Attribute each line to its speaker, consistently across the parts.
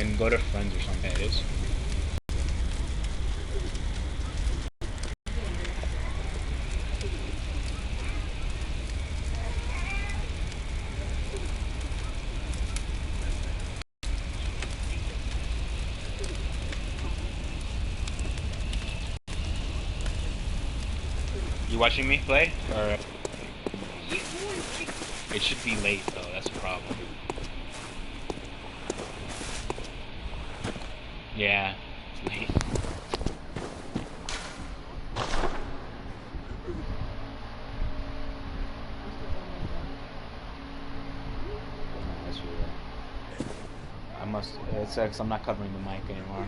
Speaker 1: and go to friends or something. It is. You watching me play? Or it should be late though. That's a problem. Yeah, it's late. I must. It's because I'm not covering the mic anymore.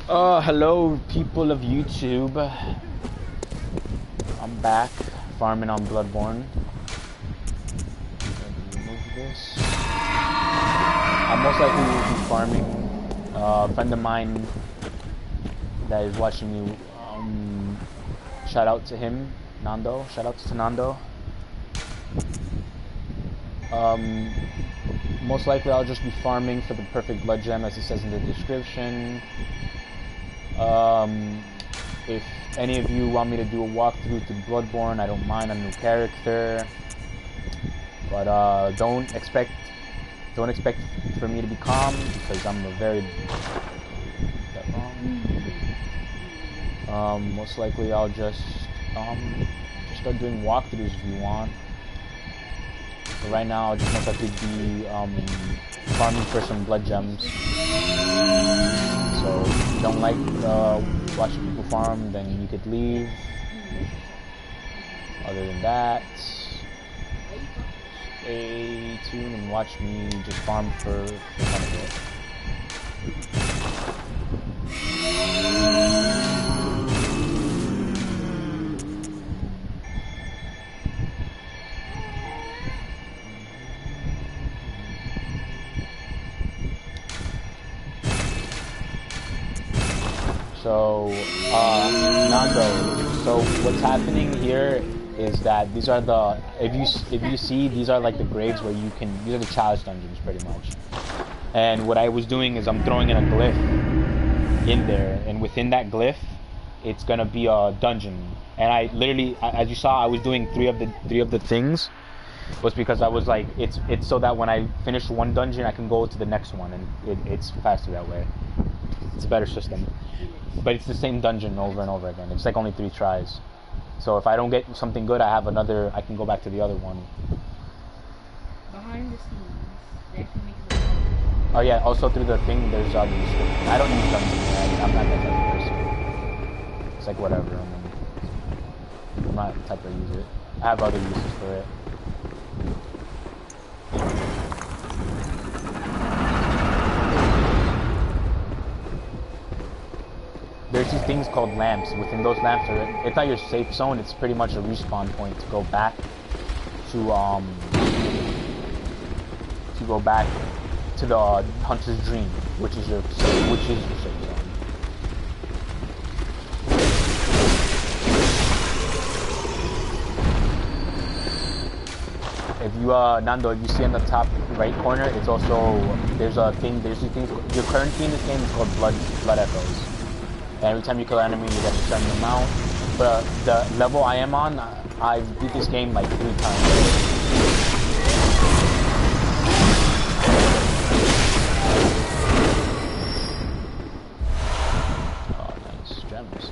Speaker 1: Hello, people of YouTube. I'm back farming on Bloodborne. Remove this. I most likely will be farming. A friend of mine that is watching me. Shout out to him, Nando. Shout out to Nando. Most likely I'll just be farming for the perfect blood gem, as it says in the description. If any of you want me to do a walkthrough to Bloodborne, I don't mind. A new character, but don't expect for me to be calm, because I'm a very most likely I'll just start doing walkthroughs if you want. But right now I'll just most likely be farming for some blood gems. So if you don't like watching people farm, then you could leave. Other than that, stay tuned and watch me just farm for fun of it. So, Nando, so what's happening here is that these are the, if you see, these are like the graves where you can, these are the challenge dungeons pretty much. And what I was doing is I'm throwing in a glyph in there, and within that glyph, it's gonna be a dungeon. And I literally, as you saw, I was doing three of the things, was because I was like, it's so that when I finish one dungeon, I can go to the next one, and it's faster that way. It's a better system. But it's the same dungeon over and over again. It's like only 3 tries. So if I don't get something good, I have another, I can go back to the other one.
Speaker 2: Behind the scenes, they actually make it.
Speaker 1: Oh yeah, also through the thing, there's the description. I don't use dungeons, I'm not that type of person. It's like whatever, I'm not the type to use it. I have other uses for it. There's these things called lamps. Within those lamps, it's not your safe zone. It's pretty much a respawn point to go back to the hunter's dream, which is your safe zone. If you Nando, if you see in the top right corner, it's also there's these things. Your currency in this game is called blood echoes. And every time you kill an enemy, you get a certain amount. But the level I am on, I beat this game like 3 times. Oh, nice gems.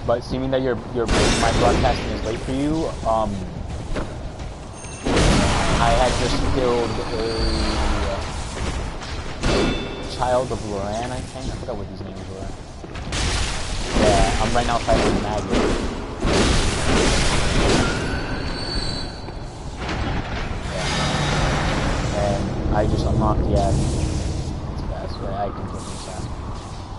Speaker 1: But seeming that my broadcasting is late for you, I had just killed a child of Loran, I think. I forgot what these names were. Yeah, I'm right now fighting Maggot. Yeah. And I just unlocked, it's fast, I can kill this fast.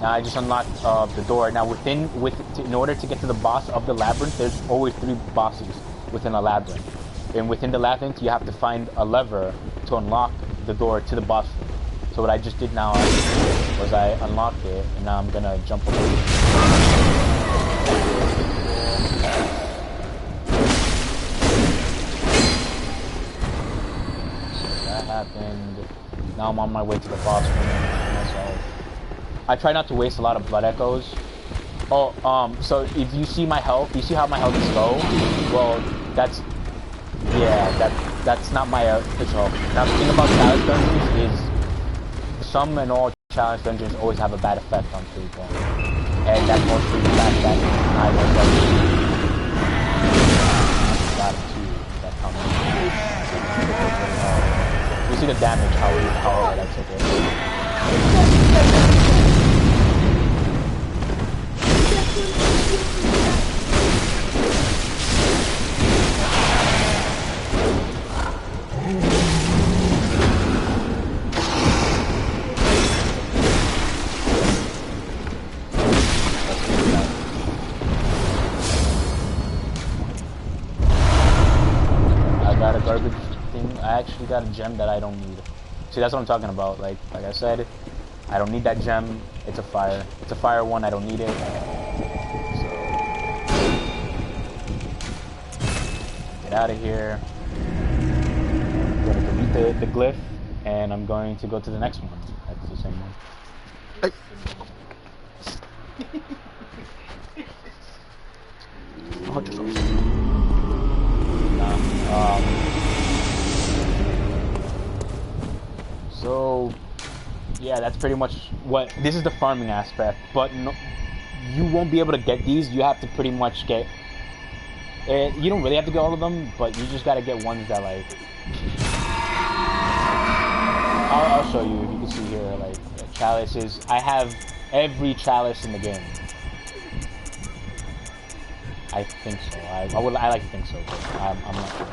Speaker 1: Now I just unlocked the door. Now in order to get to the boss of the labyrinth, there's always 3 bosses within a labyrinth. and within the labyrinth, you have to find a lever to unlock the door to the boss room. So what I just did now was I unlocked it, and now I'm gonna jump over it. Happened. Now I'm on my way to the boss room. I try not to waste a lot of blood echoes. Oh, so if you see my health, you see how my health is low? Well, that's not my official health. Now the thing about challenge dungeons is some and all challenge dungeons always have a bad effect on people. And that's mostly the fact that I was that comes. You see the damage, how I took it. I got a garbage thing. I actually got a gem that I don't need. See, that's what I'm talking about. Like I said, I don't need that gem. It's a fire. It's a fire one. I don't need it. So, get out of here. I'm going to delete the glyph, and I'm going to go to the next one. That's the same one. Hey. So yeah, that's pretty much what this is, the farming aspect, but no, you won't be able to get these. You have to pretty much get you don't really have to get all of them, but you just got to get ones that like I'll show you. If you can see here, like chalices. I have every chalice in the game. I think so. I like to think so, but I'm not sure.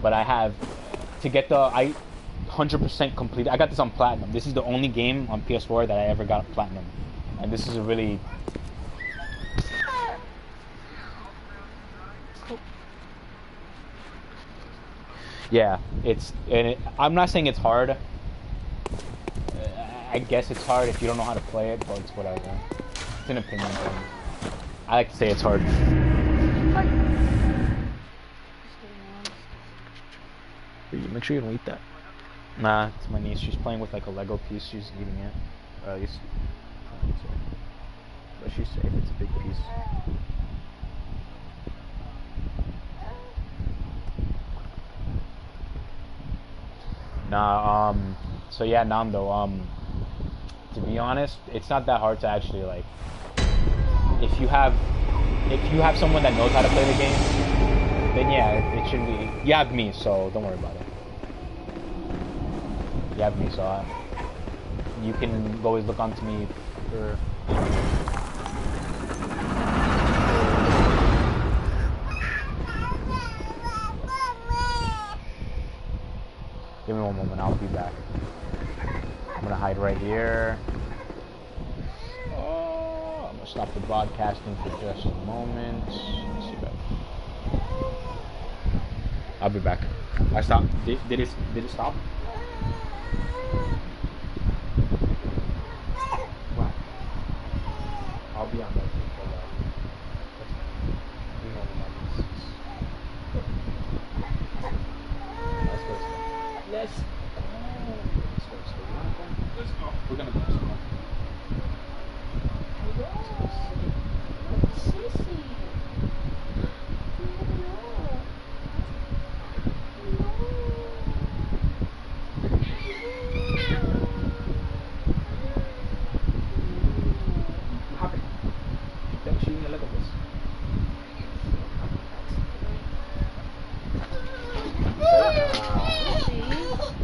Speaker 1: But I have to get the 100% complete. I got this on platinum. This is the only game on PS4 that I ever got platinum, and this is a really yeah. I'm not saying it's hard. I guess it's hard if you don't know how to play it, but it's whatever. It's an opinion thing. I like to say it's hard. Make sure you don't eat that. Nah, it's my niece. She's playing with like a Lego piece. She's eating it. Or at least, but she's safe. It's a big piece. Nah. So yeah, Nando. To be honest, it's not that hard to actually like. If you have someone that knows how to play the game, then yeah, it should be. You have me, so don't worry about it. You have me, so you can always look onto me for. Give me one moment, I'll be back. I'm gonna hide right here. Oh, I'm gonna stop the broadcasting for just a moment. Let's see that. I'll be back. I stopped. Did it stop? Wow. I'll be on that thing for a while. Let's go. Let's go. We're gonna go somewhere.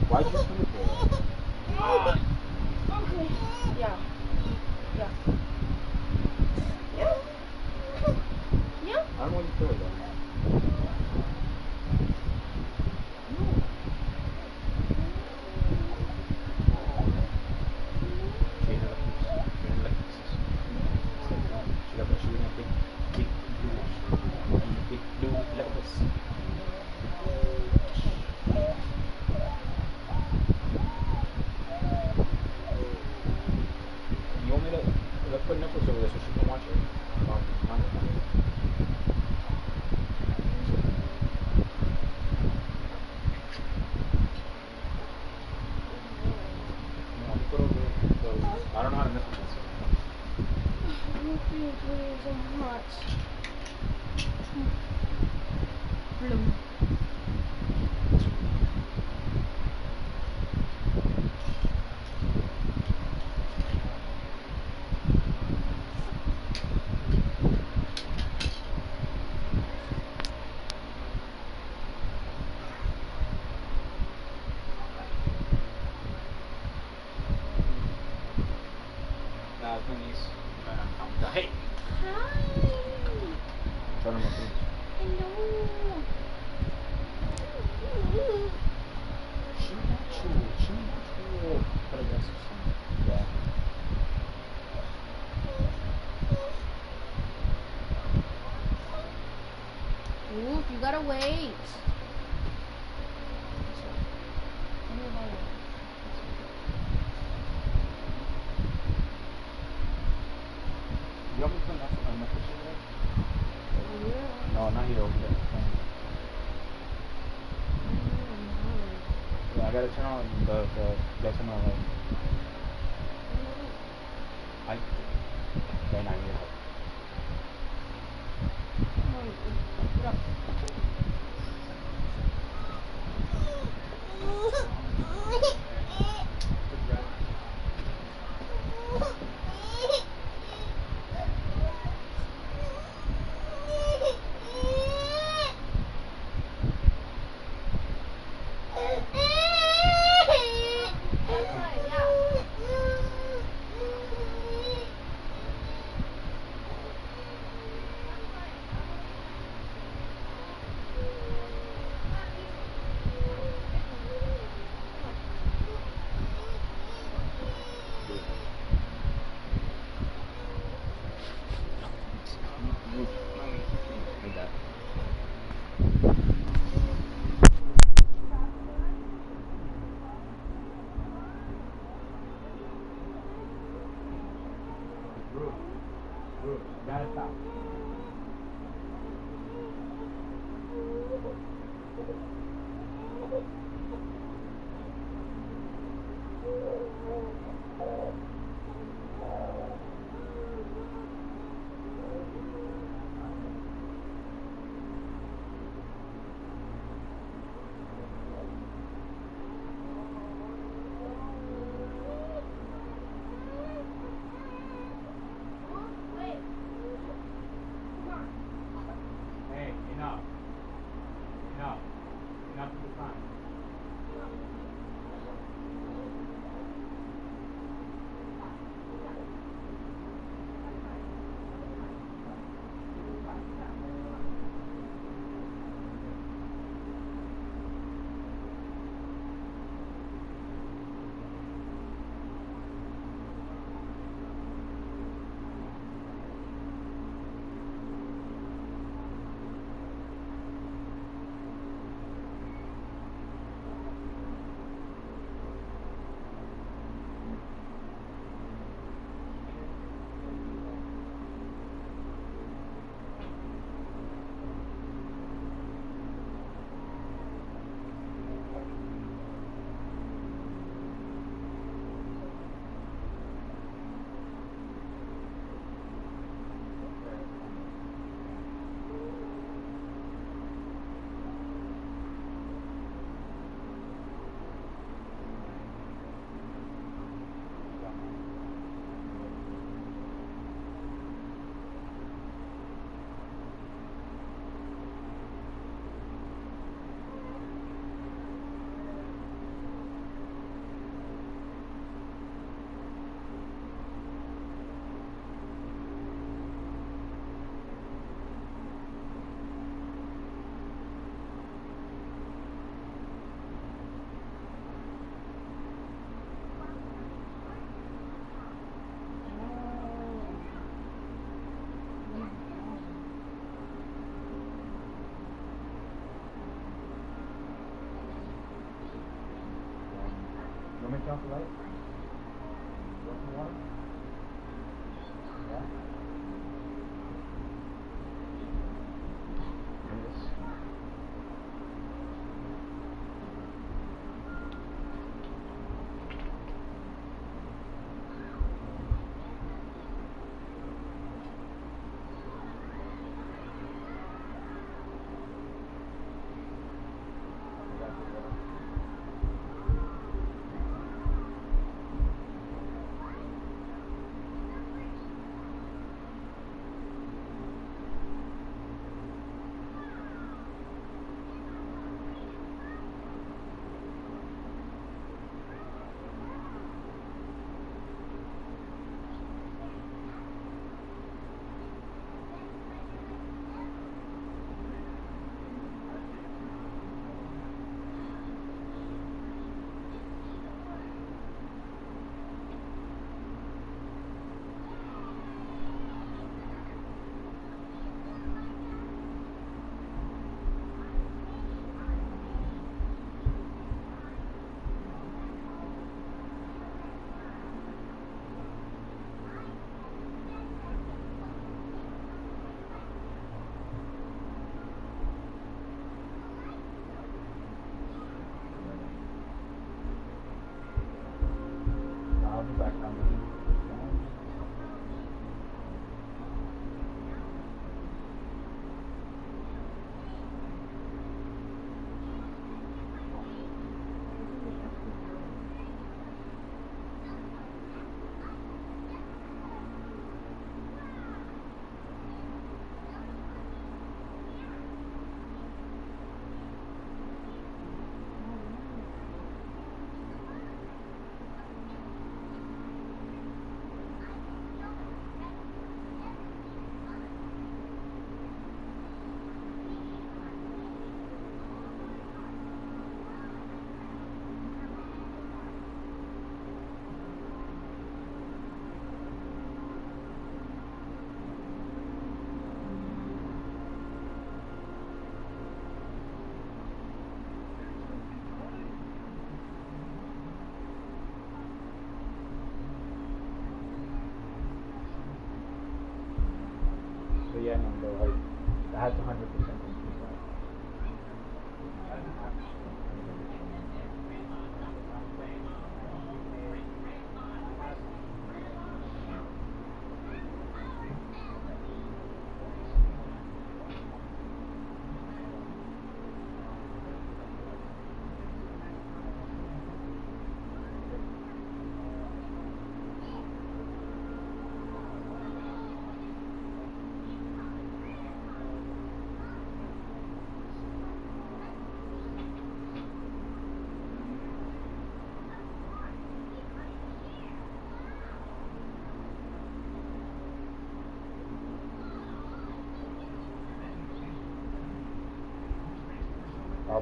Speaker 1: Why'd you put it there?
Speaker 2: Okay. Yeah. Yeah. Yeah. Yeah.
Speaker 1: I don't want you to throw it though.
Speaker 2: Please, I'm hot. Bloom.
Speaker 1: Hey!
Speaker 2: Hi!
Speaker 1: Hello!
Speaker 2: Hello!
Speaker 1: Yeah.
Speaker 2: Ooh, you gotta wait.
Speaker 1: You want me to put my picture there?
Speaker 2: Yeah.
Speaker 1: No, not here, over there. Yeah, I gotta turn on the gotta turn on like I right now here.
Speaker 2: Put up.
Speaker 1: Like that. Ruth, you gotta stop. Hey, enough. Enough. Enough of the time. You want me to turn off the light? You want some water? Yeah? Yes. Yeah, no, though, like, I have to 100% complete that.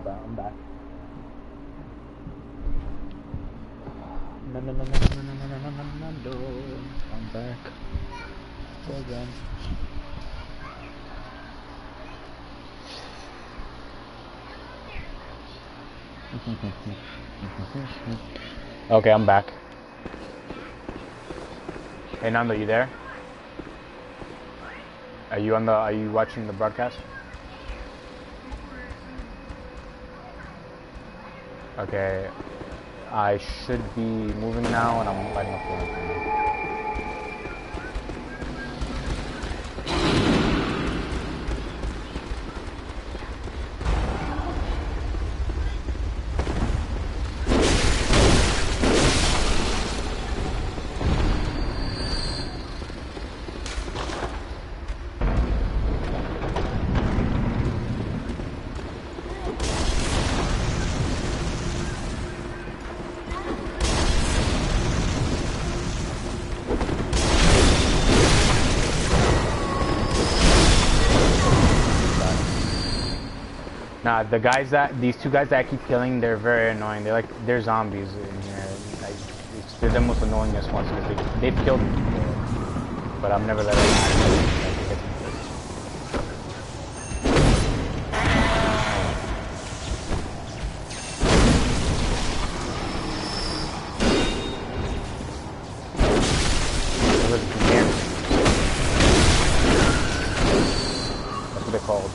Speaker 1: I'm back. No, no, no, no, no, no, no, no, no, no, no. I'm back. Again. Okay, I'm back. Hey Nando, you there? Are you watching the broadcast? Okay. I should be moving now and I'm lighting up the lamp. Nah, these two guys that I keep killing, they're very annoying. They're zombies in here. They're the most annoyingest ones because they've killed me before, but I've never let them out. That's what they're called.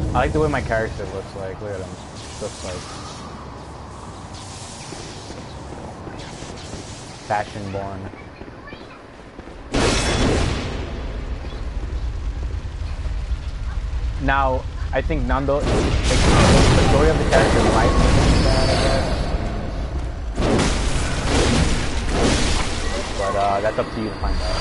Speaker 1: I like the way my character looks like. Look at him. Looks like fashion born. Now, I think Nando, the story of the character might be bad, I guess. But that's up to you to find out.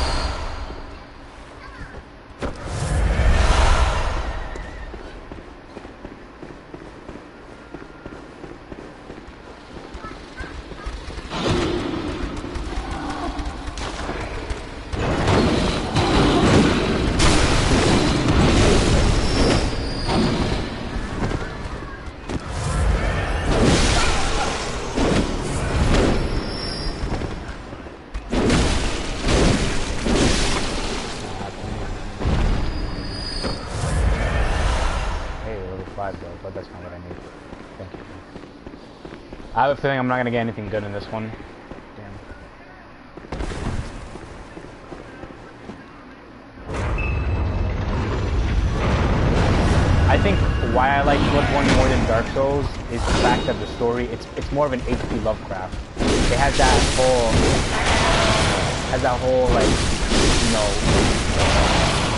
Speaker 1: But that's not what I need. Thank you. I have a feeling I'm not gonna get anything good in this one. Damn. I think why I like Bloodborne more than Dark Souls is the fact that the story it's more of an H.P. Lovecraft. It has that whole like, you know,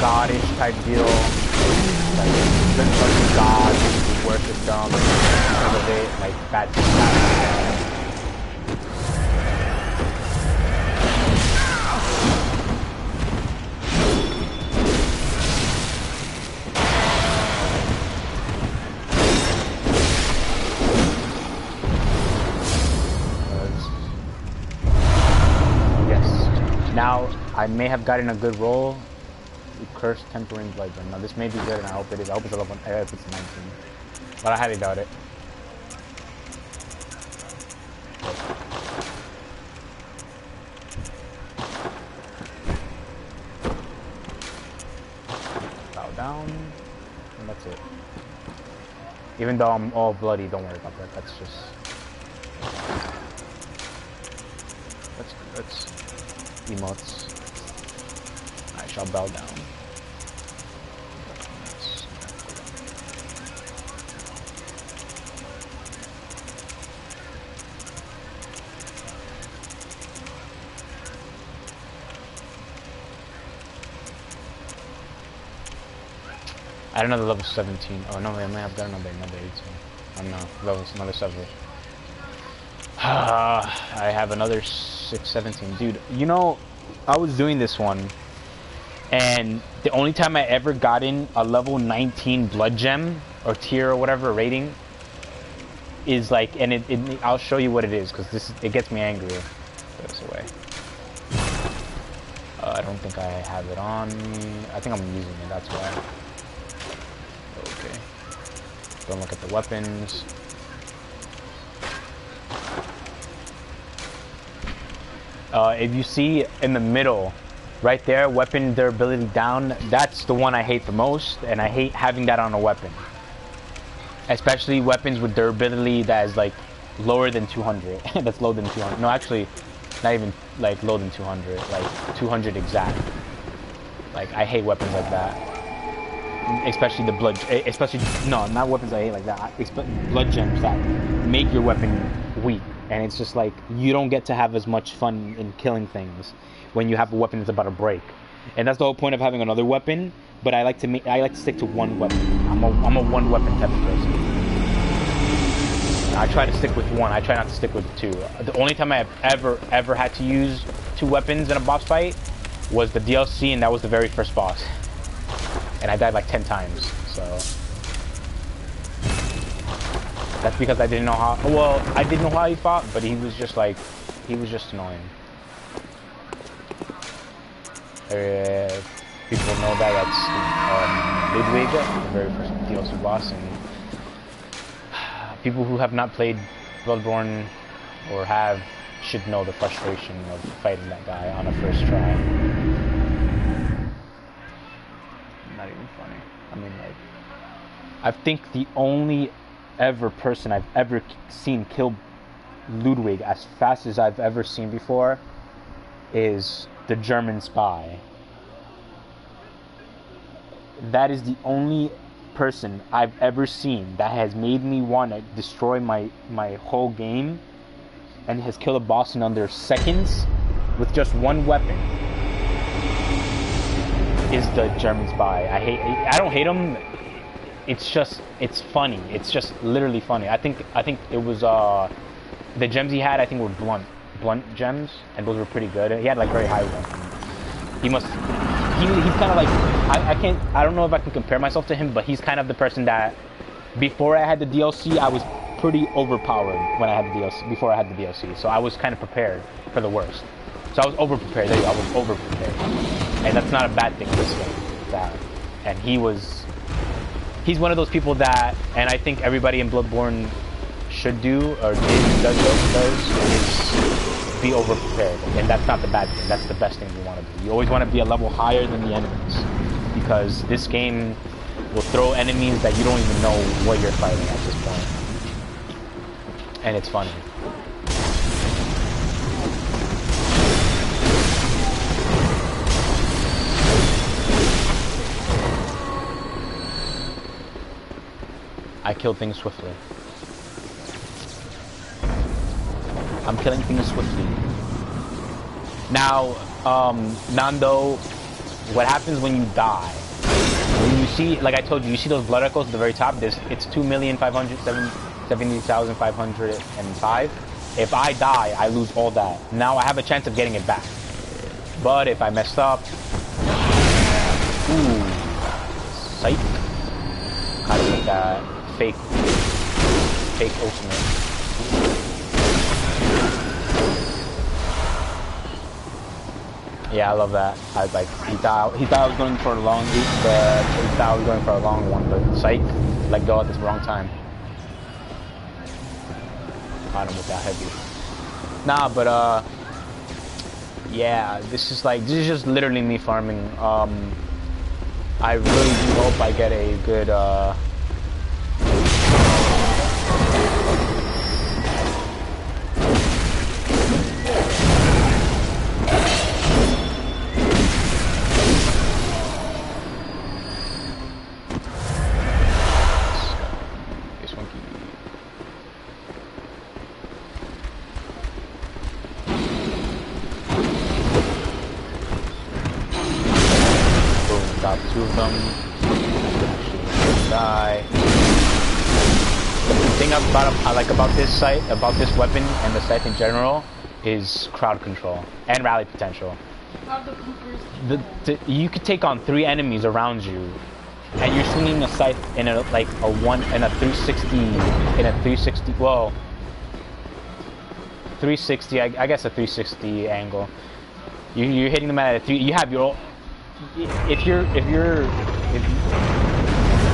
Speaker 1: goddish type deal. Like there's like gods who worship them because of it, like bad things happen. Yes. Now I may have gotten a good roll. Cursed Tempering Bloodgem. Now this may be good and I hope it is. I hope it's 11, I hope it's 19. But I highly doubt it. Bow down. And that's it. Even though I'm all bloody, don't worry about that. That's just... That's emotes. I shall bow down. I had another level 17. Oh no, I might have done another 18. I don't know. Another server. I have another 17. Dude, you know, I was doing this one, and the only time I ever got in a level 19 blood gem or tier or whatever rating is like, and I'll show you what it is because it gets me angry. Put this away. I don't think I have it on me. I think I'm using it. That's why. Okay. Don't look at the weapons. If you see in the middle, right there, weapon durability down, that's the one I hate the most, and I hate having that on a weapon. Especially weapons with durability that is like lower than 200. That's lower than 200. No, actually, not even like lower than 200. Like 200 exact. Like I hate weapons like that. Especially the blood, especially, no, not weapons I hate like that. Blood gems that make your weapon weak. And it's just like, you don't get to have as much fun in killing things when you have a weapon that's about to break. And that's the whole point of having another weapon, but I like to stick to one weapon. I'm a one weapon type of person. I try to stick with one, I try not to stick with two. The only time I have ever had to use two weapons in a boss fight was the DLC, and that was the very first boss. And I died like 10 times, so... That's because I didn't know how, well, I didn't know how he fought, but he was just like, he was just annoying. People know that's Ludwig, the very first DLC boss, and people who have not played Bloodborne or should know the frustration of fighting that guy on a first try. Not even funny. I mean, like, I think the only person I've ever seen kill Ludwig as fast as I've ever seen before is the German spy. That is the only person I've ever seen that has made me want to destroy my whole game and has killed a boss in under seconds with just one weapon is the German spy. I don't hate him. It's funny. It's just literally funny. I think it was the gems he had, I think, were blunt gems, and those were pretty good. He had like very high ones. He's kind of like, I don't know if I can compare myself to him, but he's kind of the person that before I had the DLC, I was pretty overpowered when I had the DLC, before I had the DLC. So I was kind of prepared for the worst. So I was over-prepared. There you go. I was over-prepared. And that's not a bad thing this game. And he's one of those people that, and I think everybody in Bloodborne should do, or does, is be over-prepared. And that's not the bad thing. That's the best thing you want to do. You always want to be a level higher than the enemies, because this game will throw enemies that you don't even know what you're fighting at this point. And it's funny. I kill things swiftly. I'm killing things swiftly. Now, Nando, what happens when you die? When you see, like I told you, you see those blood echoes at the very top? It's 2,570,505. If I die, I lose all that. Now I have a chance of getting it back. But if I messed up, ooh, psych. How to make that fake ultimate. Yeah, I love that. I like, he thought I was going for a long one, but psych, let go at this wrong time. Caught him with that heavy. Nah, but yeah, this is just literally me farming. I really do hope I get a good them. Actually, die. The thing I like about this site, about this weapon and the site in general, is crowd control and rally potential. You could take on 3 enemies around you, and you're swinging a scythe in a 360. Whoa. 360. I guess a 360 angle. You're hitting them at a 3. You have your. If you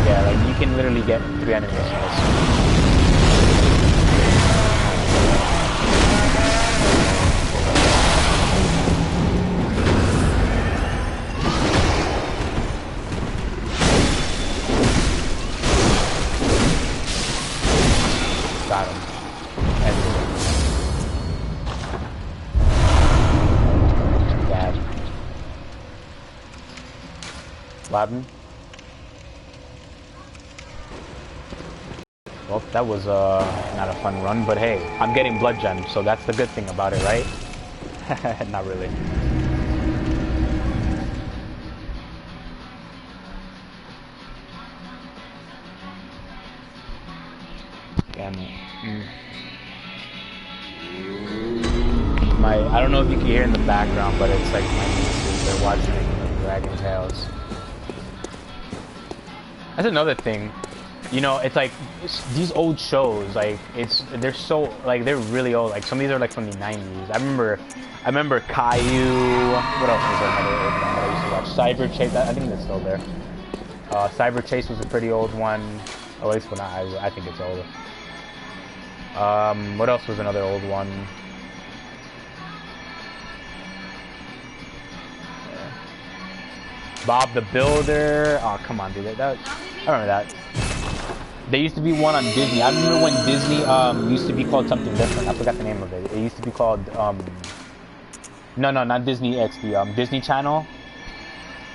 Speaker 1: yeah, like you can literally get 3 enemies in this. Got him. Bad. Laden. Well, that was not a fun run, but hey, I'm getting blood gems, so that's the good thing about it, right? Not really. Damn it. I don't know if you can hear in the background, but it's like my nieces, they're watching Dragon Tales. That's another thing. You know, it's like these old shows, like they're so like they're really old. Like some of these are like from the 90s. I remember Caillou. What else was there? Another old one that I used to watch. Cyber Chase. I think that's still there. Cyber Chase was a pretty old one. Or at least when I think it's older. What else was another old one? Bob the Builder. Oh, come on, dude. I remember that. There used to be one on Disney. I remember when Disney used to be called something different. I forgot the name of it. It used to be called no, not Disney. It's the Disney Channel.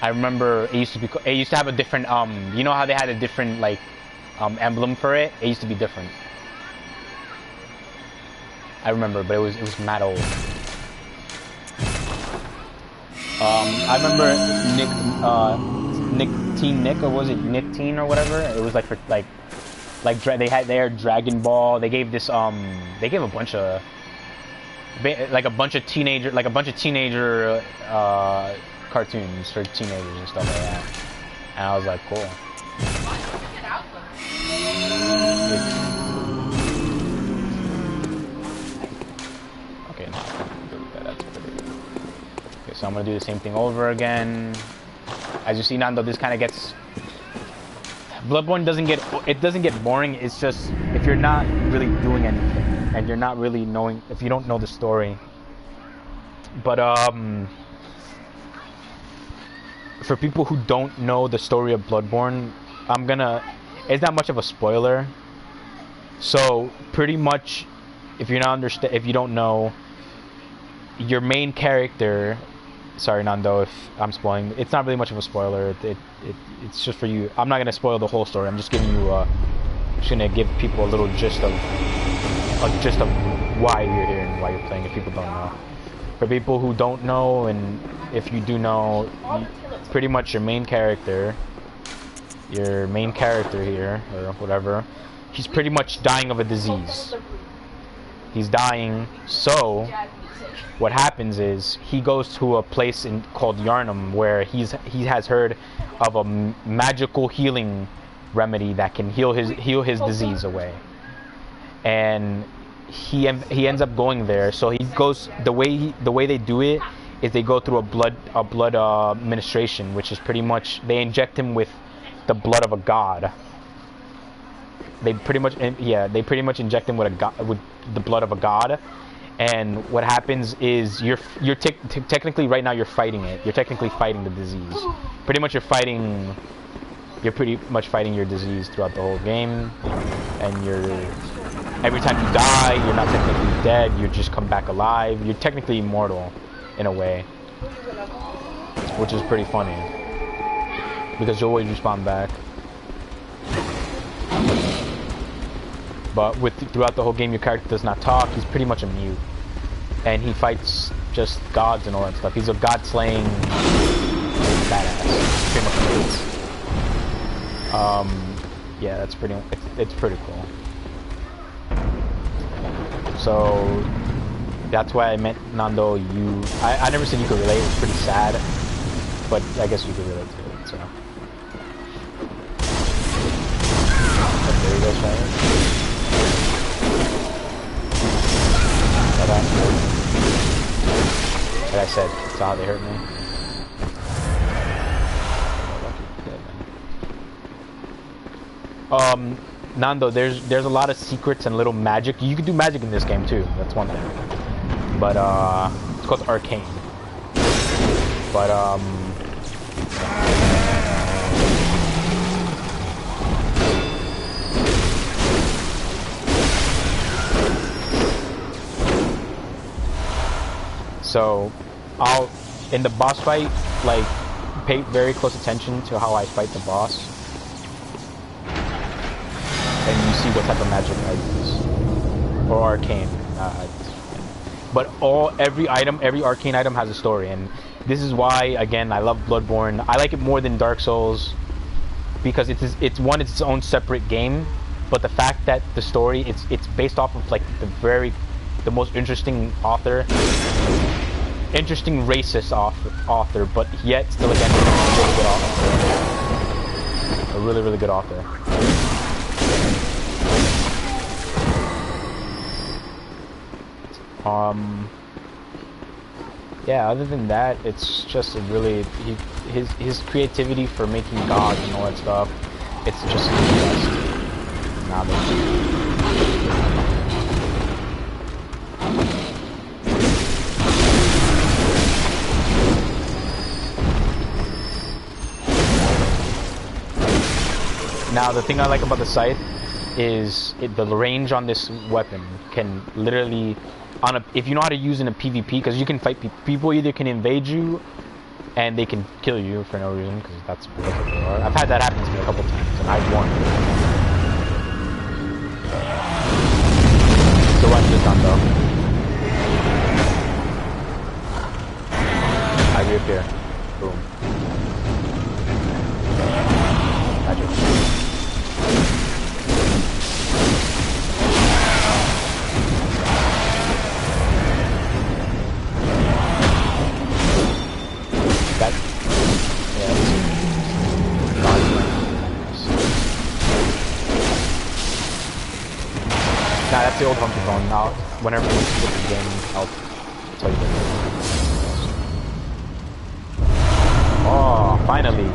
Speaker 1: I remember it used to have a different you know how they had a different like emblem for it? It used to be different. I remember, but it was mad old. I remember Nick, or was it Nick Teen or whatever? It was like for like they had their Dragon Ball. They gave this they gave a bunch of teenager cartoons for teenagers and stuff like that. And I was like, cool. Okay, no, that's pretty good. Okay, so I'm gonna do the same thing over again. As you see, Nando, this kind of gets. Bloodborne doesn't get boring. It's just if you're not really doing anything and you're not really knowing, if you don't know the story. But for people who don't know the story of Bloodborne, it's not much of a spoiler. So pretty much, if you don't know, your main character. Sorry, Nando, if I'm spoiling. It's not really much of a spoiler. It's just for you. I'm not gonna spoil the whole story. I'm just giving you. Just gonna give people a little gist of why you're here and why you're playing. If people don't know, for people who don't know, and if you do know, pretty much your main character here or whatever, he's pretty much dying of a disease. He's dying, so. What happens is he goes to a place called Yarnum where he has heard of a magical healing remedy that can heal his disease away, and he ends up going there. So he goes the way they do it is they go through a blood administration, which is pretty much they inject him with the blood of a god. They pretty much inject him with the blood of a god. And what happens is you're technically right now you're fighting it. You're technically fighting the disease. You're pretty much fighting your disease throughout the whole game. And every time you die, you're not technically dead. You just come back alive. You're technically immortal, in a way, which is pretty funny because you always respawn back. But throughout the whole game, your character does not talk. He's pretty much a mute, and he fights just gods and all that stuff. He's a god-slaying badass. Pretty much Yeah, that's pretty. It's pretty cool. So that's why I meant, Nando. I never said you could relate. It's pretty sad, but I guess you could relate to it. So but there you go, Shire. Like I said, that's how they hurt me. Nando, there's a lot of secrets and little magic. You can do magic in this game too. That's one thing. But it's called arcane. But so I'll in the boss fight, like, pay very close attention to how I fight the boss. And you see what type of magic I use, or arcane. But every arcane item has a story, and this is why, again, I love Bloodborne. I like it more than Dark Souls because it's its own separate game. But the fact that the story it's based off of like the most interesting author, interesting racist author, but yet still again a really good author, a really good author. Yeah, other than that, it's just a really, his creativity for making gods and all that stuff, it's just the best. Now, the thing I like about the scythe is the range on this weapon can literally, if you know how to use it in a PvP, because you can fight people either can invade you and they can kill you for no reason, because that's what they are. I've had that happen to me a couple times and I've won. So watch this on though. I reappear. Boom. Magic. Nah, that's the old Funky Phone. Now, whenever you get the game, I'll tell you that. Oh, finally!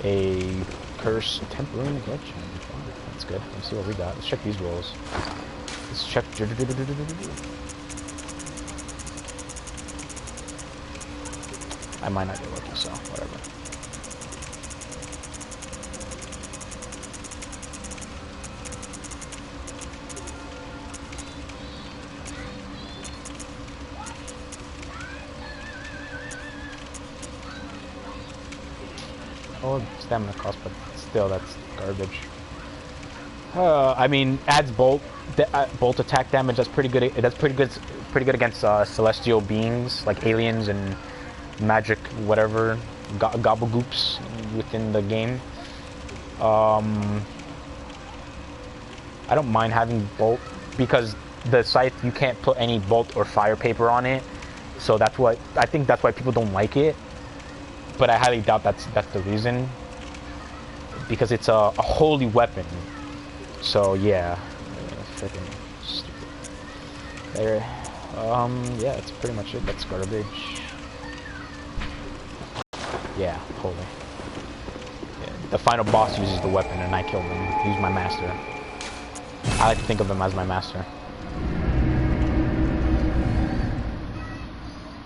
Speaker 1: A cursed temporary glitch. That's good. Let's see what we got. Let's check these rolls. Let's check. I might not get lucky, so whatever. Oh, stamina cost, but still, that's garbage. I mean, adds bolt attack damage. That's pretty good. That's pretty good against celestial beings like aliens and magic, whatever, gobblegoops within the game. I don't mind having bolt because the scythe, you can't put any bolt or fire paper on it, so that's what I think. That's why people don't like it. But I highly doubt that's the reason, because it's a holy weapon. So yeah, freaking stupid. There, yeah, that's pretty much it. That's garbage. Yeah, holy. Yeah, the final boss uses the weapon, and I killed him. He's my master. I like to think of him as my master.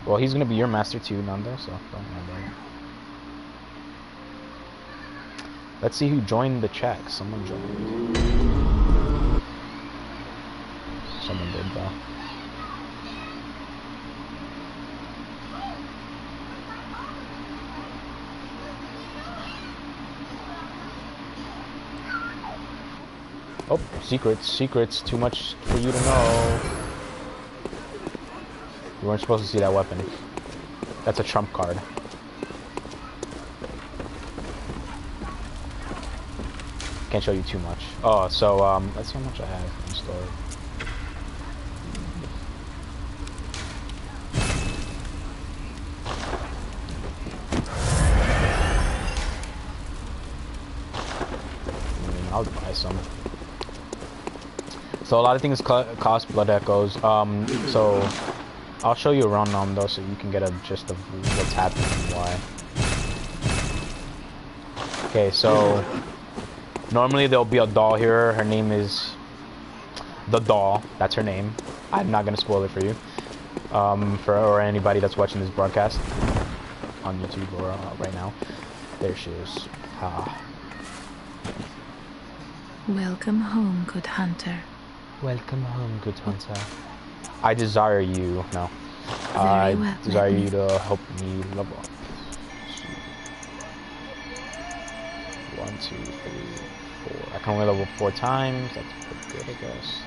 Speaker 1: Well, he's gonna be your master too, Nando. So don't worry. Let's see who joined the chat. Someone joined. Someone did, though. Oh, secrets. Too much for you to know. You weren't supposed to see that weapon. That's a trump card. can't show you too much. Oh, so let's see how much I have in storage. I'll buy some. So a lot of things cost blood echoes. So I'll show you around though, so you can get a gist of what's happening and why. Okay, so normally there'll be a doll here. Her name is the doll. That's her name. I'm not gonna spoil it for you, or anybody that's watching this broadcast on YouTube or right now. There she is.
Speaker 3: Welcome home, good hunter.
Speaker 1: Welcome home, good hunter. I desire you. No.
Speaker 3: Very well,
Speaker 1: desire you to help me level up. 1, 2, 3, 4. I can only level 4 times. That's pretty good, I guess.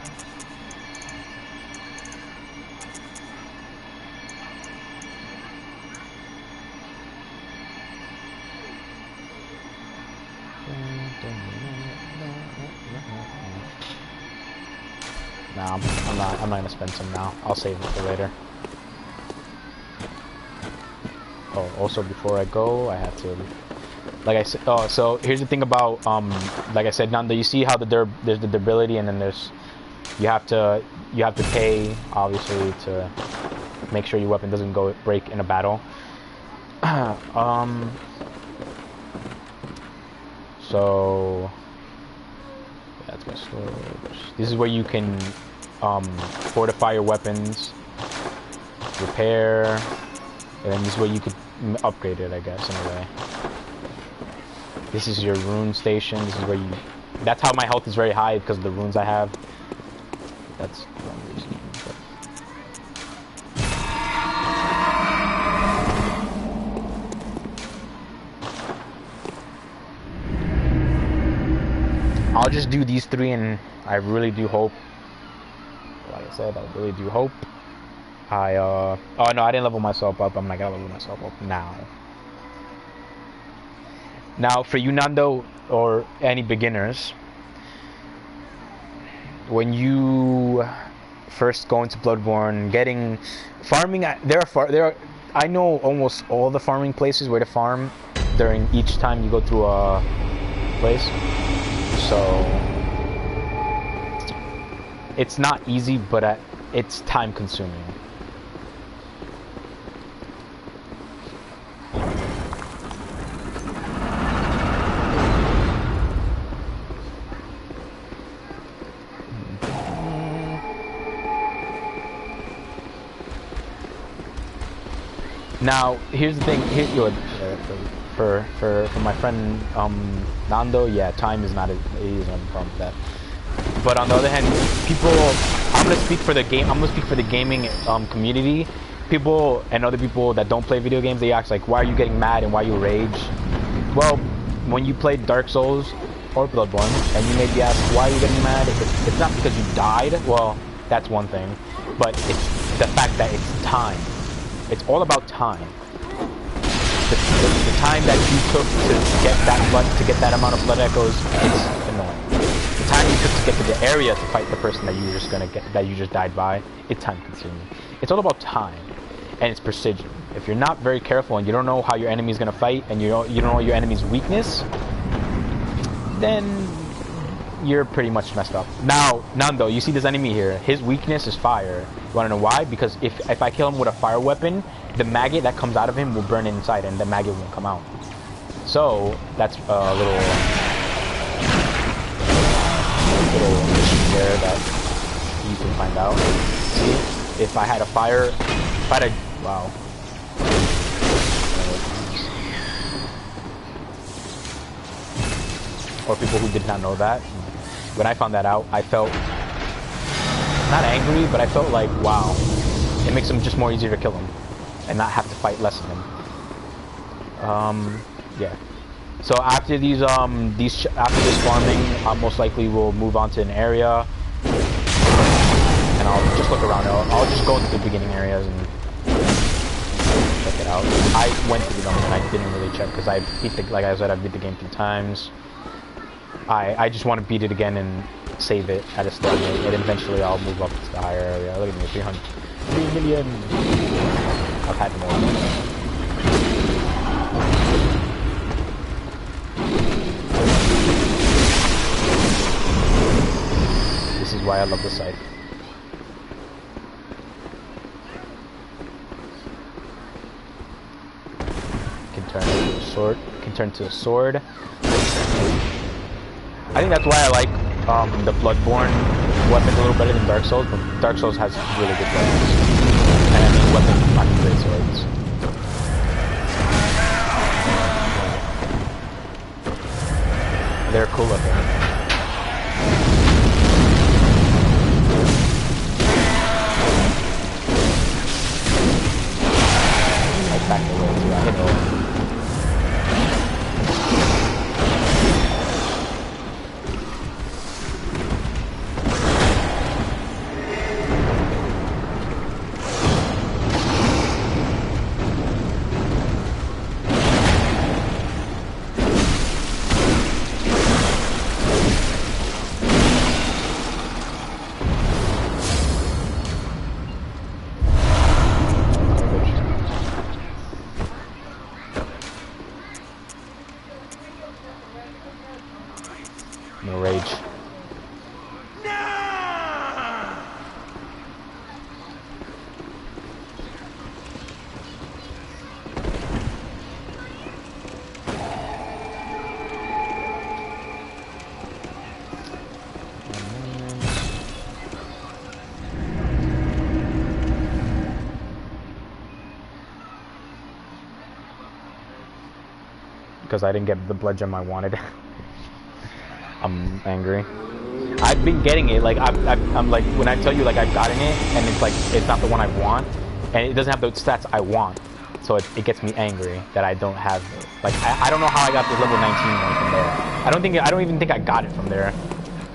Speaker 1: No, I'm not gonna spend some now. I'll save it for later. Oh, also before I go, I have to, like I said. Oh, so here's the thing about like I said, Nanda. You see how there's the durability, and then there's you have to pay obviously to make sure your weapon doesn't break in a battle. So yeah, that's my storage. This is where you can fortify your weapons, repair, and then this is where you could upgrade it, I guess, in a way. This is your rune station. This is where you. That's how my health is very high, because of the runes I have. That's one reason. I'll just do these 3, and I really do hope. Like I said, I really do hope. Oh no, I didn't level myself up. I'm not gonna level myself up now. Now, for you, Nando, or any beginners, when you first go into Bloodborne, farming, I know almost all the farming places where to farm during each time you go through a place. So it's not easy, but it's time consuming. Now, here's the thing. For my friend Nando, yeah, time is not easy on problem with that. But on the other hand, people, I'm gonna speak for the gaming community. People and other people that don't play video games, they ask like, why are you getting mad and why you rage? Well, when you play Dark Souls or Bloodborne, and you maybe ask why are you getting mad, it's not because you died. Well, that's one thing, but it's the fact that it's time. It's all about time. The time that you took to get that amount of blood echoes is annoying. The time you took to get to the area to fight the person that you just died by, it's time consuming. It's all about time, and it's precision. If you're not very careful and you don't know how your enemy is gonna fight, and you don't know your enemy's weakness, then you're pretty much messed up. Now, Nando, you see this enemy here. His weakness is fire. You wanna know why? Because if I kill him with a fire weapon, the maggot that comes out of him will burn inside, and the maggot won't come out. So that's a little mission there that you can find out. See, if I had a wow. Or people who did not know that. When I found that out, I felt not angry, but I felt like, wow, it makes him just more easier to kill him and not have to fight less of him. Yeah. So after after this farming, I most likely will move on to an area, and I'll just look around. I'll just go into the beginning areas and check it out. I went through them and I didn't really check because like I said, I beat the game 3 times. I just want to beat it again and save it at a stalemate, and eventually I'll move up to the higher area. Look at me, 300, 3 million. I've had more. This is why I love the site. Can turn to a sword. Can turn to a sword. I think that's why I like the Bloodborne weapons a little better than Dark Souls, but Dark Souls has really good weapons. And I mean weapons, not great swords. They're cool looking. I backed away too, I hit over. No rage. Because I didn't get the blood gem I wanted. I'm angry. I've been getting it, like I'm like, when I tell you like I've gotten it and it's like it's not the one I want and it doesn't have the stats I want, so it gets me angry that I don't have it. Like I don't know how I got this level 19 one from there. I don't even think I got it from there.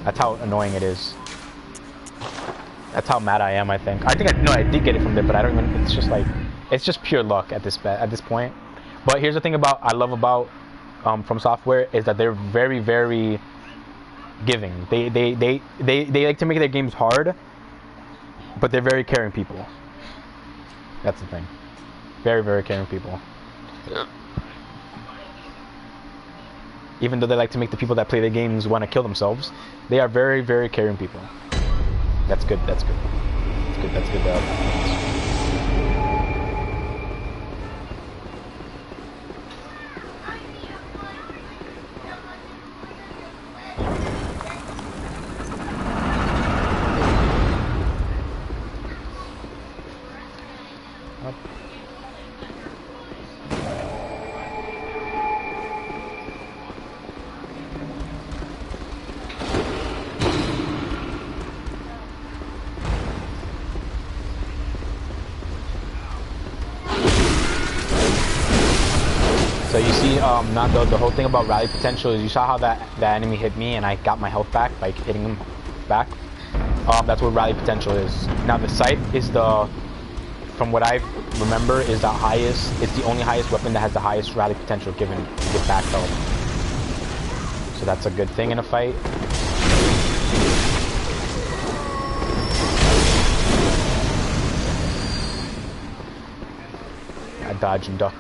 Speaker 1: That's how annoying it is. That's how mad I am. I think I did get it from there, but I don't even. It's just like it's just pure luck at this point. But here's the thing I love about From Software is that they're very, very giving. They like to make their games hard, but they're very caring people. That's the thing. Very, very caring people. Even though they like to make the people that play their games want to kill themselves, they are very, very caring people. That's good. That's good. That's good. That's good. So you see, not the whole thing about rally potential is you saw how that enemy hit me and I got my health back by hitting him back. That's what rally potential is. Now the sight is from what I remember, is the highest. It's the only highest weapon that has the highest rally potential given to get back health. So that's a good thing in a fight. I dodge and duck.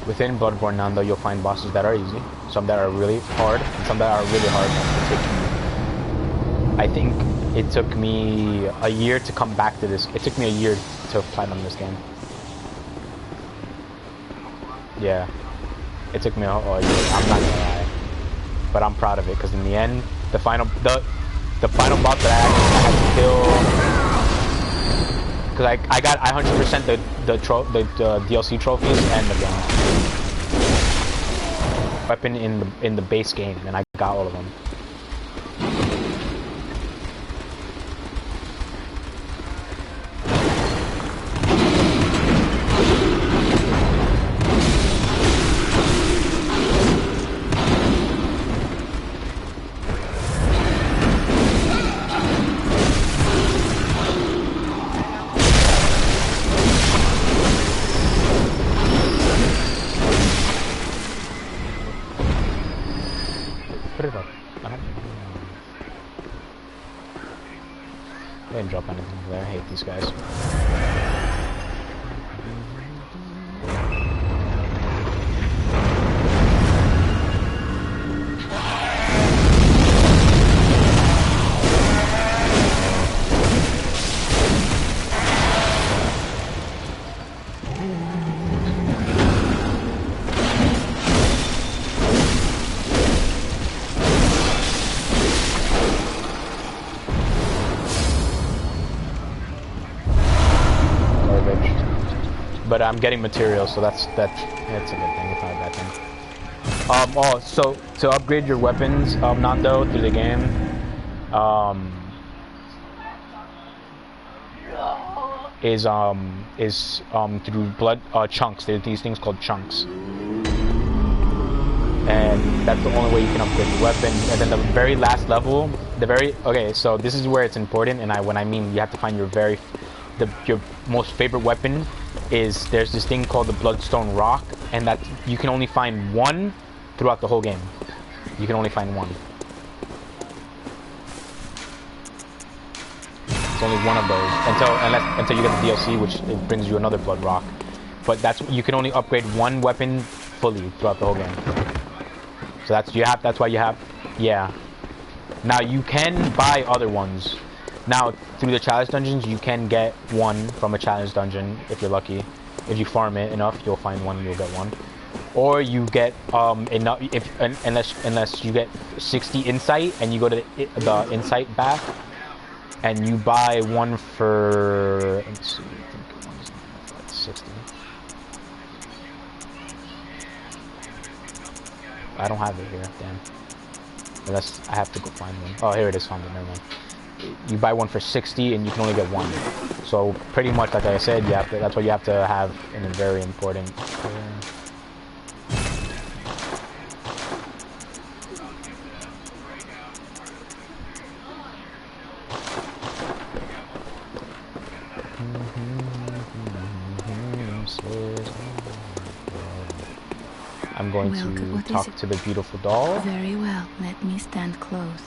Speaker 1: Within Bloodborne now, though, you'll find bosses that are easy, some that are really hard, and some that are really hard. I think it took me a year to come back to this. It took me a year to platinum this game. Yeah, it took me a year. I'm not gonna lie, but I'm proud of it because in the end, the final boss that I had to kill, because I got 100% the DLC trophies and the weapon in the base game, and I got all of them. They didn't drop anything there. I hate these guys. But I'm getting materials, so that's a good thing. It's not a bad thing. Oh, so to upgrade your weapons, Nando, through the game, is through blood chunks. There's these things called chunks, and that's the only way you can upgrade the weapon. And then the very last level, okay. So this is where it's important, and when I mean you have to find your most favorite weapon. There's this thing called the bloodstone rock, and that you can only find one throughout the whole game. You can only find one. It's only one of those until you get the DLC, which it brings you another blood rock. But you can only upgrade one weapon fully throughout the whole game. So that's why you have, yeah. Now you can buy other ones. Now, through the challenge dungeons, you can get one from a challenge dungeon if you're lucky. If you farm it enough, you'll find one. You'll get one, or you get enough. Unless you get 60 insight and you go to the insight bath, and you buy one for. Let's see. I think one's 60. I don't have it here. Damn. Unless I have to go find one. Oh, here it is. Found it. Never mind. You buy one for 60 and you can only get one. So pretty much, like I said, that's why you have to have in a very important. I'm going to talk to the beautiful doll.
Speaker 3: Very well. Let me stand close.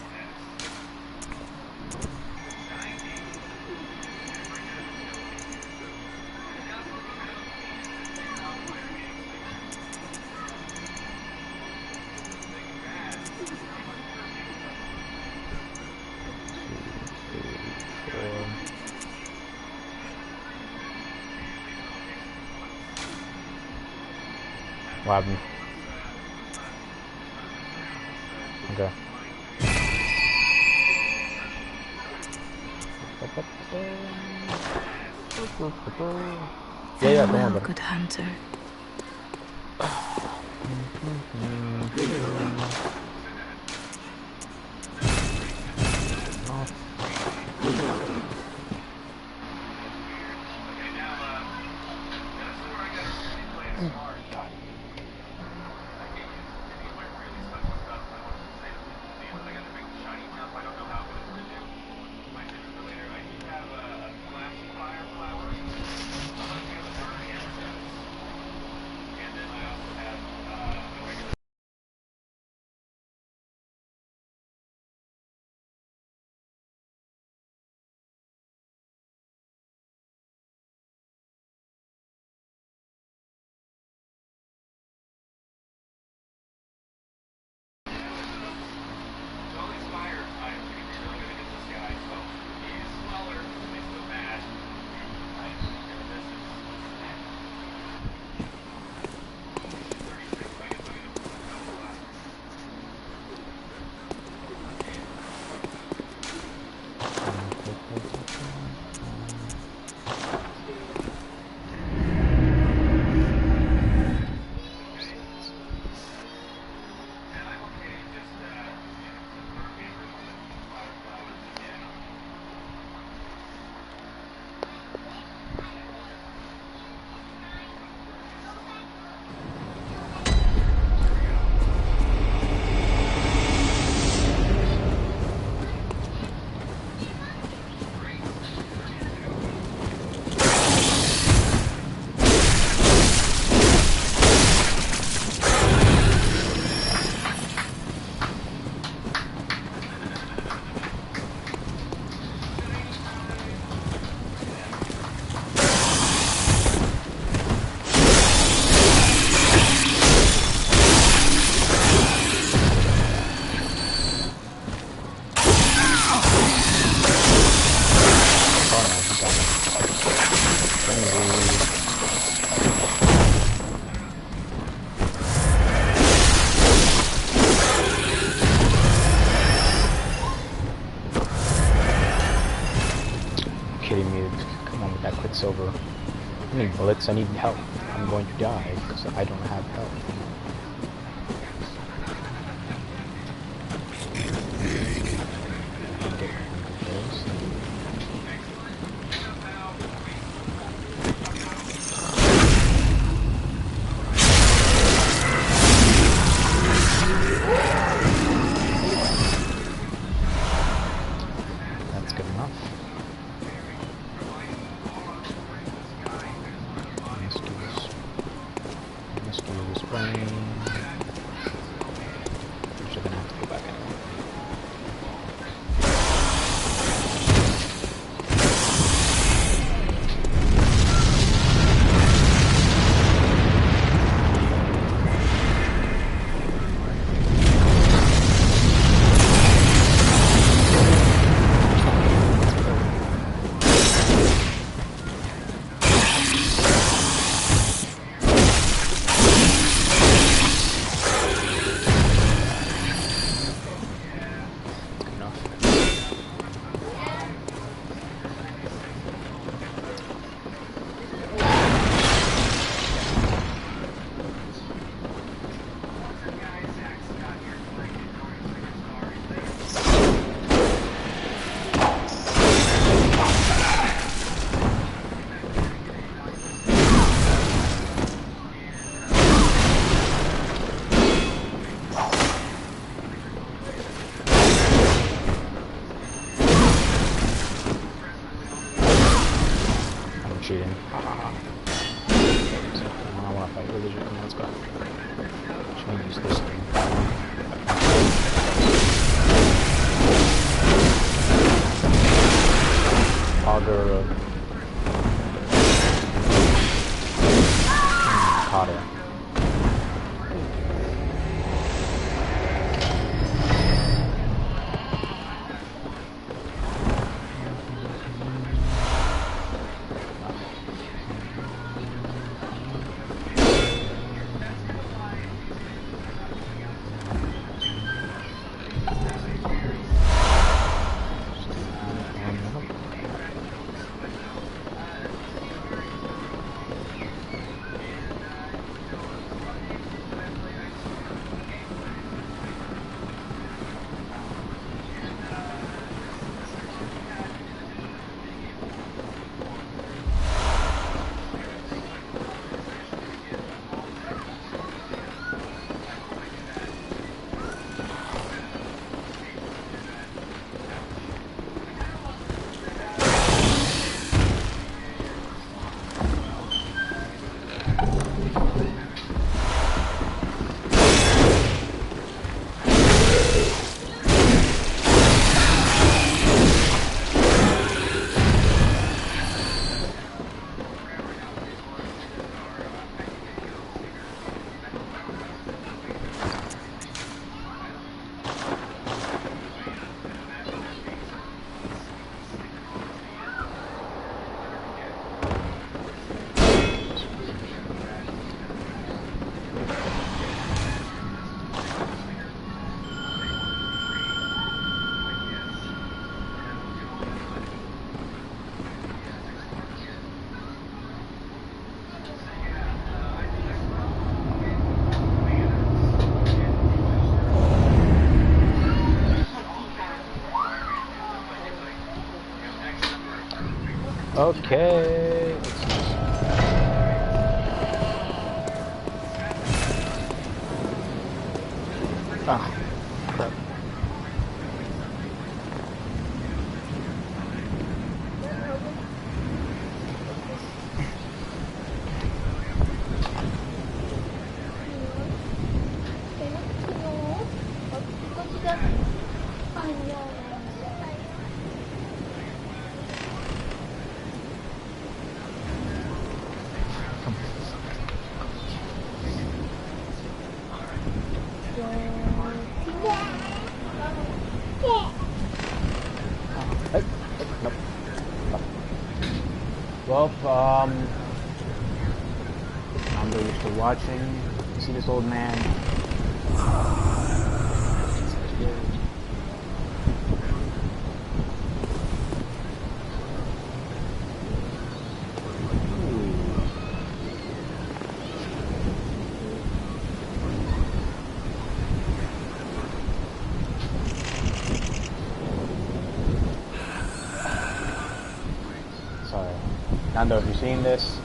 Speaker 1: What happened? Okay. Yeah,
Speaker 3: Farewell, good hunter.
Speaker 1: kidding me? Come on with that Quicksilver. I need bullets, I need help. I'm going to die because I don't have help. That's good enough. Let's do this brain. We're gonna have to go back anyway. Cheating. I want to fight religion. Come on, let's go. Should we use this thing? Auger. Caught her. Okay. Ah, crap. Nope. Well, I'm very used to watching. See this old man. Nando, if you're seeing this,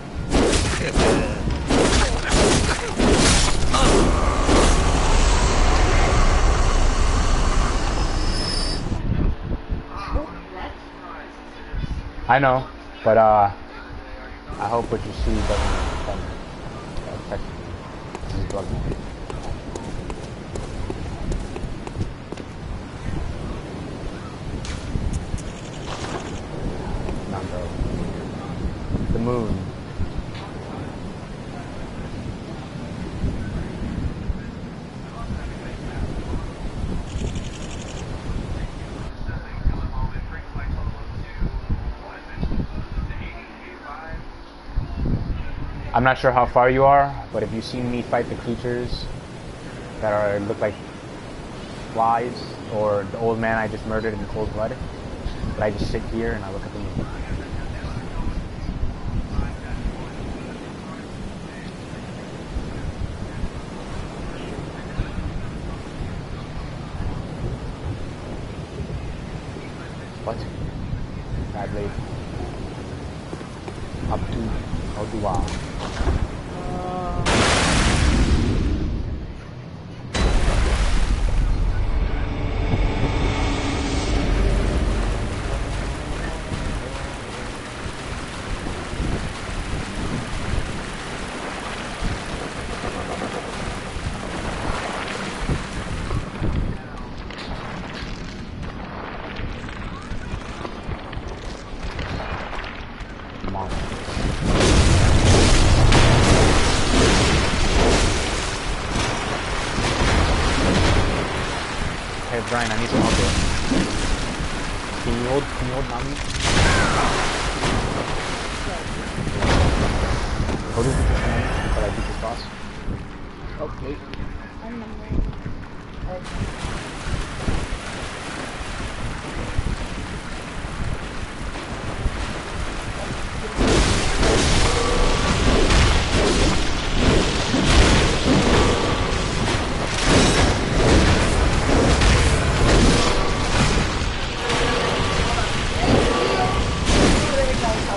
Speaker 1: I know, but I hope what you see doesn't affect you. This is Bloodborne. Nando. The moon. I'm not sure how far you are, but if you see me fight the creatures that look like flies, or the old man I just murdered in cold blood, but I just sit here and I look at the moon. What? Sadly. Up to Odua. Hey Brian, I need some help here. Can you hold Nami? Hold it until I beat this boss.
Speaker 2: Okay.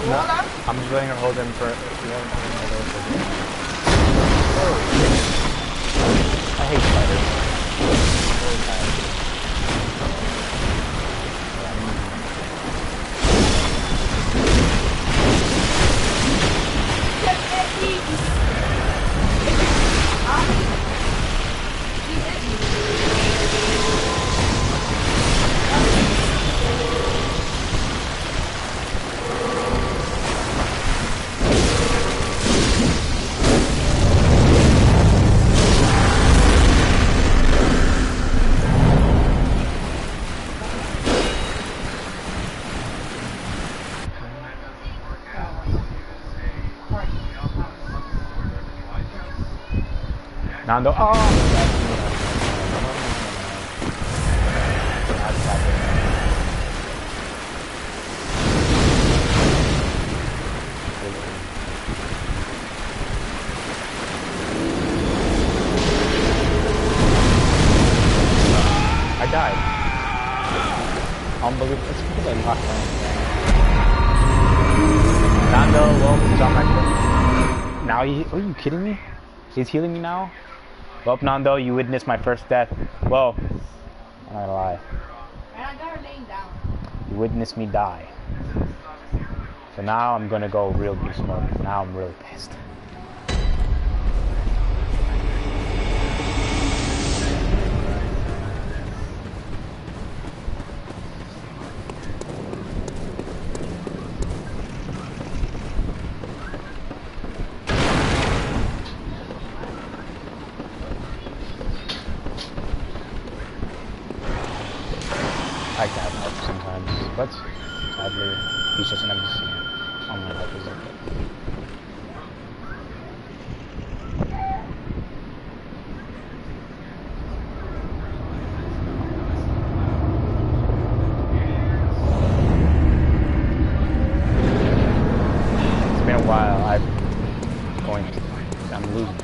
Speaker 1: No, I'm just letting her hold him for. I hate spiders. Nando, oh! I died. Unbelievable. It's because I knocked down. Nando, well, it's on my foot. Now are you kidding me? He's healing me now? Well, Nando, you witnessed my first death. Well, I'm not gonna lie.
Speaker 2: And I got her laying down.
Speaker 1: You witnessed me die. So now I'm gonna go real beast mode. Now I'm really pissed. I can help sometimes, but sadly, he's just an NPC. All my life is like It's been a while. I'm losing.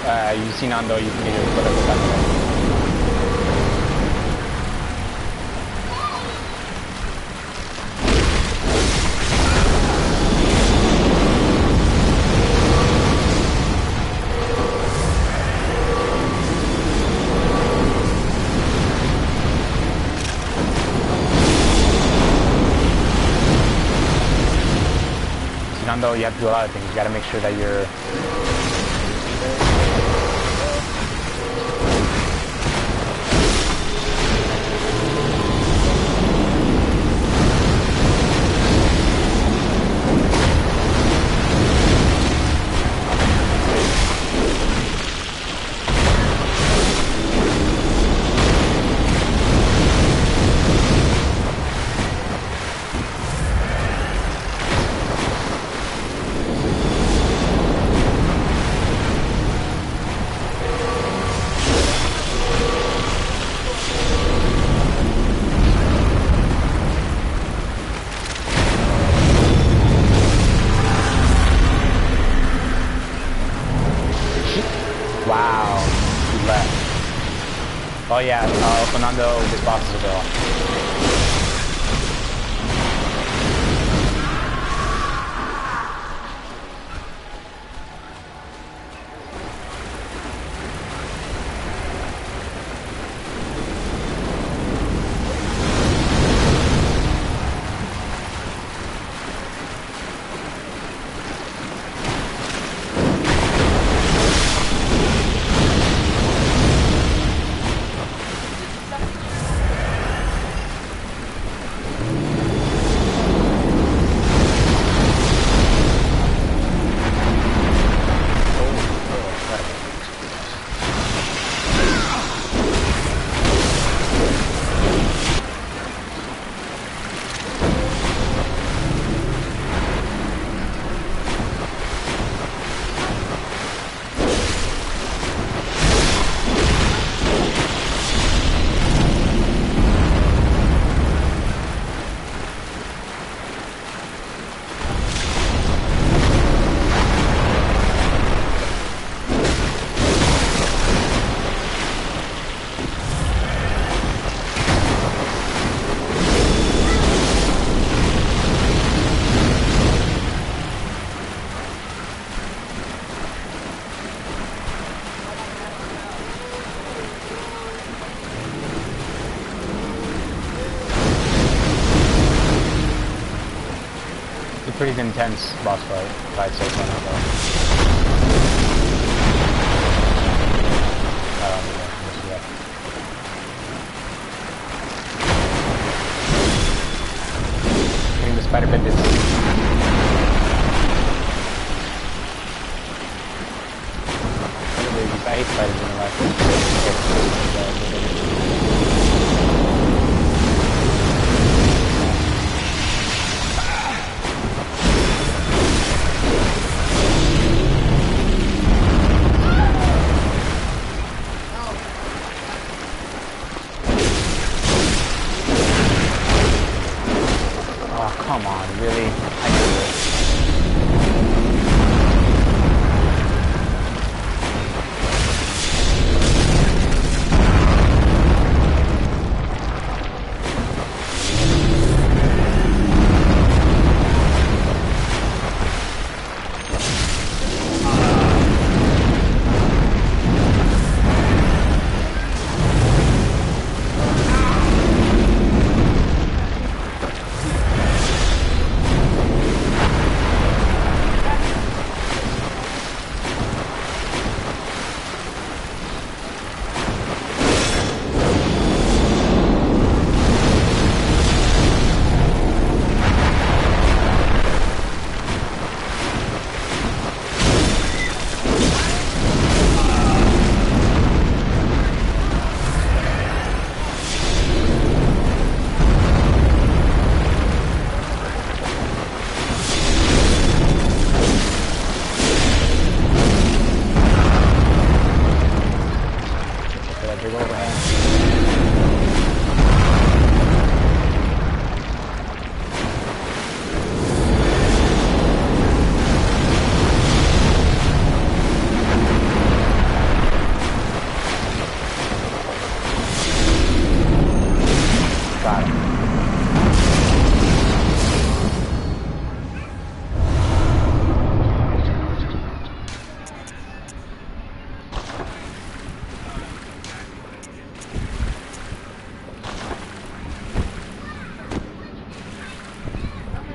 Speaker 1: You see Nando, you can get your foot at the back of it. Nando, you have to do a lot of things. You gotta make sure that you're... Wow, he left. Oh yeah, Fernando, this boss is a girl. Pretty intense boss fight, if I'd say so now, though. I don't know, yet. Getting the spider bit is... I hate spiders in Come on, really? I knew it.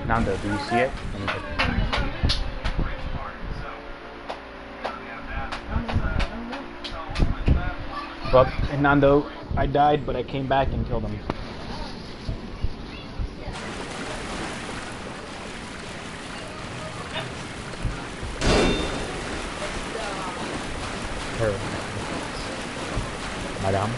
Speaker 1: Nando, do you see it? Well, Nando, I died, but I came back and killed him. Her. Madame,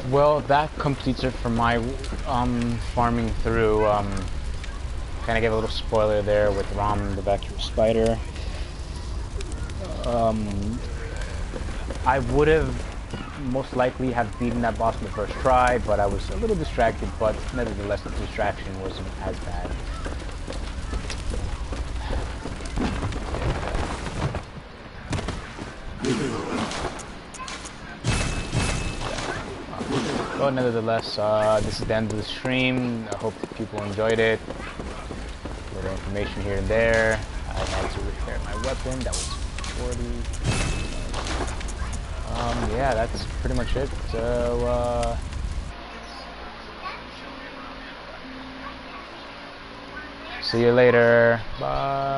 Speaker 1: Well, that completes it for my farming through. Kind of gave a little spoiler there with Rom, the Vector Spider. I would have most likely have beaten that boss in the first try, but I was a little distracted, but nevertheless the distraction wasn't as bad. But nevertheless, this is the end of the stream. I hope people enjoyed it. A little information here and there. I had to repair my weapon. That was 40. Yeah, that's pretty much it. So, see you later. Bye.